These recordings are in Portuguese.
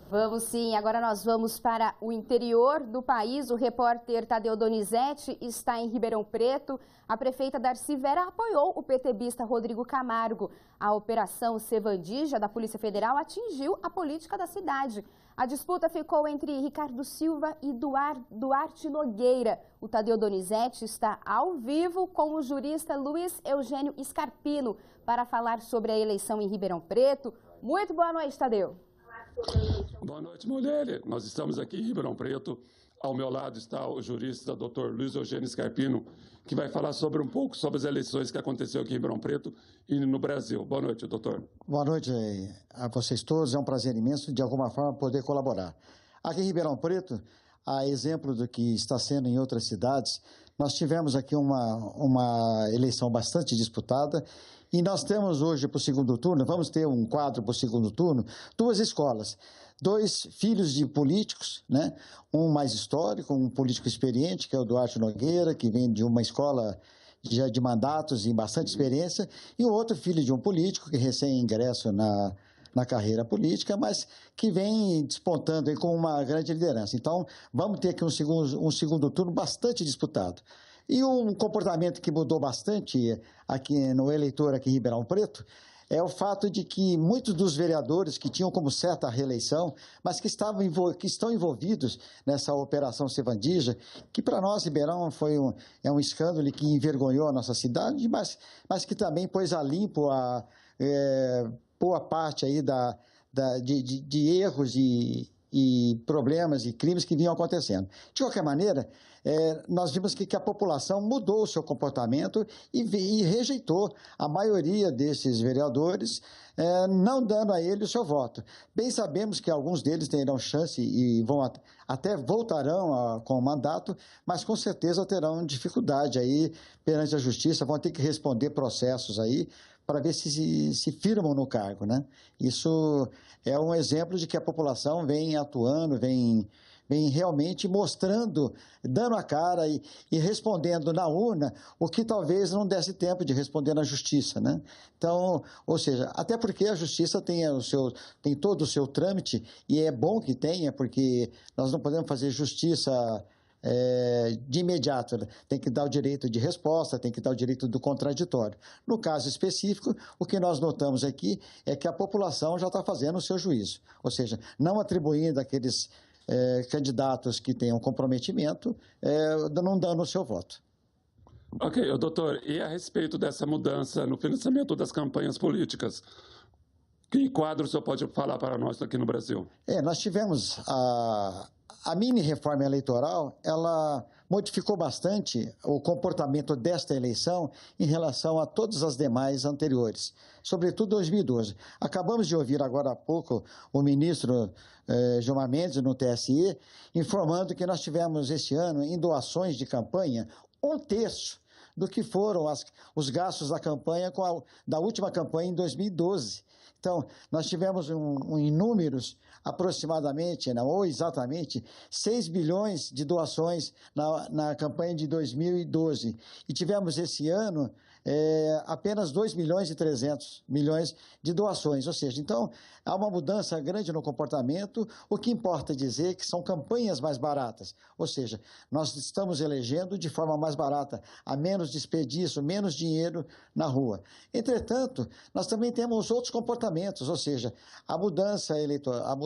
Vamos sim, agora nós vamos para o interior do país. O repórter Tadeu Donizete está em Ribeirão Preto. A prefeita Darcy Vera apoiou o petebista Rodrigo Camargo. A operação Sevandija da Polícia Federal atingiu a política da cidade. A disputa ficou entre Ricardo Silva e Duarte Nogueira. O Tadeu Donizete está ao vivo com o jurista Luiz Eugênio Scarpino para falar sobre a eleição em Ribeirão Preto. Muito boa noite, Tadeu. Boa noite, mulher. Nós estamos aqui em Ribeirão Preto. Ao meu lado está o jurista Dr. Luiz Eugênio Scarpino, que vai falar um pouco sobre as eleições que aconteceu aqui em Ribeirão Preto e no Brasil. Boa noite, doutor. Boa noite a vocês todos. É um prazer imenso, de alguma forma, poder colaborar. Aqui em Ribeirão Preto, a exemplo do que está sendo em outras cidades, nós tivemos aqui uma eleição bastante disputada. E nós temos hoje para o segundo turno, vamos ter um quadro para o segundo turno, duas escolas, dois filhos de políticos, né? Um mais histórico, um político experiente, que é o Duarte Nogueira, que vem de uma escola já de mandatos e bastante experiência, e o outro filho de um político que recém-ingresso na carreira política, mas que vem despontando aí com uma grande liderança. Então, vamos ter aqui um segundo turno bastante disputado. E um comportamento que mudou bastante aqui no eleitor aqui em Ribeirão Preto é o fato de que muitos dos vereadores que tinham como certa a reeleição, mas que estão envolvidos nessa operação Sevandija, que para nós, Ribeirão, é um escândalo que envergonhou a nossa cidade, mas que também pôs a limpo boa parte aí de erros e problemas e crimes que vinham acontecendo. De qualquer maneira, nós vimos que a população mudou o seu comportamento e rejeitou a maioria desses vereadores, não dando a ele o seu voto. Bem sabemos que alguns deles terão chance e até voltarão com o mandato, mas com certeza terão dificuldade aí perante a justiça, vão ter que responder processos aí para ver se firmam no cargo, né? Isso é um exemplo de que a população vem atuando, vem realmente mostrando, dando a cara e respondendo na urna o que talvez não desse tempo de responder na justiça, né? Então, ou seja, até porque a justiça tem todo o seu trâmite e é bom que tenha, porque nós não podemos fazer justiça de imediato, tem que dar o direito de resposta, tem que dar o direito do contraditório. No caso específico, o que nós notamos aqui é que a população já está fazendo o seu juízo, ou seja, não atribuindo aqueles candidatos que tenham comprometimento, não dando o seu voto. Ok, doutor, e a respeito dessa mudança no financiamento das campanhas políticas, que quadro o senhor pode falar para nós aqui no Brasil? Nós tivemos a mini-reforma eleitoral, ela modificou bastante o comportamento desta eleição em relação a todas as demais anteriores, sobretudo 2012. Acabamos de ouvir agora há pouco o ministro Gilmar Mendes, no TSE, informando que nós tivemos este ano, em doações de campanha, 1/3 do que foram os gastos da campanha da última campanha em 2012. Então, nós tivemos em números aproximadamente, ou exatamente, 6 bilhões de doações na campanha de 2012. E tivemos esse ano apenas 2.300.000.000 de doações. Ou seja, então, há uma mudança grande no comportamento. O que importa é dizer que são campanhas mais baratas. Ou seja, nós estamos elegendo de forma mais barata, a menos desperdício, menos dinheiro na rua. Entretanto, nós também temos outros comportamentos, ou seja, a mudança eleitoral,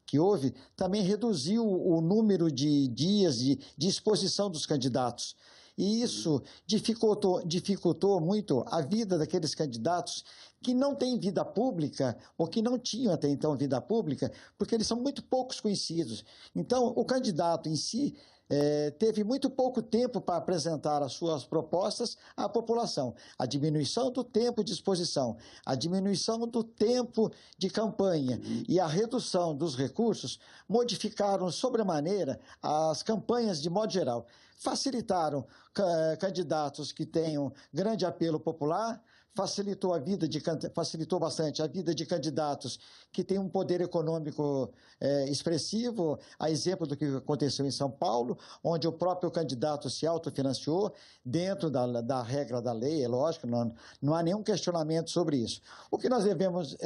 que houve também reduziu o número de dias de exposição dos candidatos. E isso dificultou muito a vida daqueles candidatos que não têm vida pública ou que não tinham até então vida pública, porque eles são muito poucos conhecidos. Então, o candidato em si teve muito pouco tempo para apresentar as suas propostas à população. A diminuição do tempo de exposição, a diminuição do tempo de campanha e a redução dos recursos modificaram sobremaneira as campanhas de modo geral. Facilitaram candidatos que tenham grande apelo popular, facilitou bastante a vida de candidatos que têm um poder econômico expressivo, a exemplo do que aconteceu em São Paulo, onde o próprio candidato se autofinanciou dentro da regra da lei, é lógico, não há nenhum questionamento sobre isso. O que nós devemos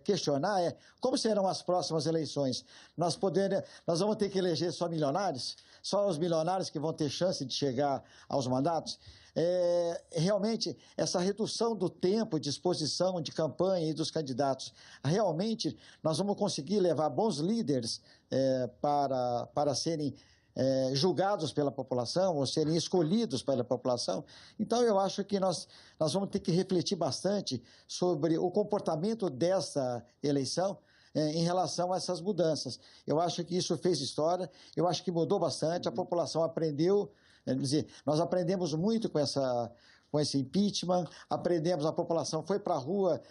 questionar é como serão as próximas eleições. Nós vamos ter que eleger só milionários? Só os milionários que vão ter chance de chegar aos mandatos? Realmente, essa redução do tempo de exposição, de campanha e dos candidatos, realmente nós vamos conseguir levar bons líderes para serem julgados pela população ou serem escolhidos pela população. Então, eu acho que nós vamos ter que refletir bastante sobre o comportamento dessa eleição em relação a essas mudanças. Eu acho que isso fez história, eu acho que mudou bastante, a população aprendeu, quer dizer, nós aprendemos muito com esse impeachment, a população foi para a rua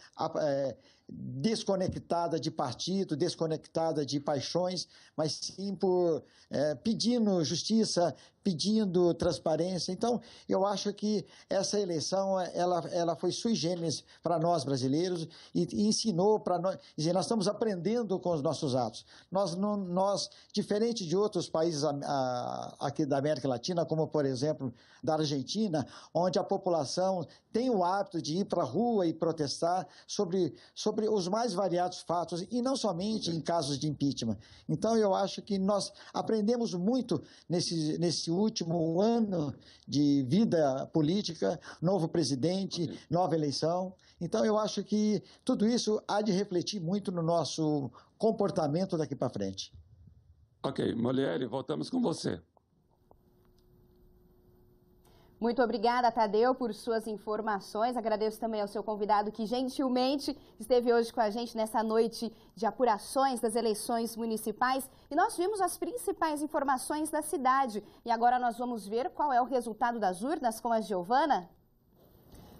desconectada de partido, desconectada de paixões, mas sim pedindo justiça, pedindo transparência. Então, eu acho que essa eleição ela foi sui generis para nós brasileiros e ensinou para nós, nós estamos aprendendo com os nossos atos. Nós, diferente de outros países aqui da América Latina, como por exemplo da Argentina, onde a população tem o hábito de ir para a rua e protestar sobre os mais variados fatos, e não somente em casos de impeachment. Então, eu acho que nós aprendemos muito nesse último ano de vida política, novo presidente, nova eleição. Então, eu acho que tudo isso há de refletir muito no nosso comportamento daqui para frente. Ok, Moliere, voltamos com você. Muito obrigada, Tadeu, por suas informações. Agradeço também ao seu convidado que gentilmente esteve hoje com a gente nessa noite de apurações das eleições municipais. E nós vimos as principais informações da cidade. E agora nós vamos ver qual é o resultado das urnas com a Giovana.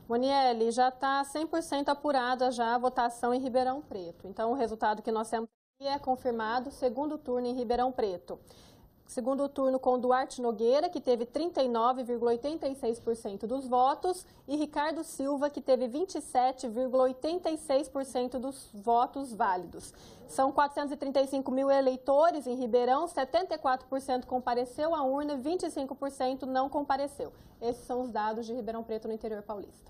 Moniele, já está 100% apurada já a votação em Ribeirão Preto. Então, o resultado que nós temos aqui é confirmado, segundo turno em Ribeirão Preto. Segundo turno com Duarte Nogueira, que teve 39,86% dos votos, e Ricardo Silva, que teve 27,86% dos votos válidos. São 435 mil eleitores em Ribeirão, 74% compareceu à urna, 25% não compareceu. Esses são os dados de Ribeirão Preto no interior paulista.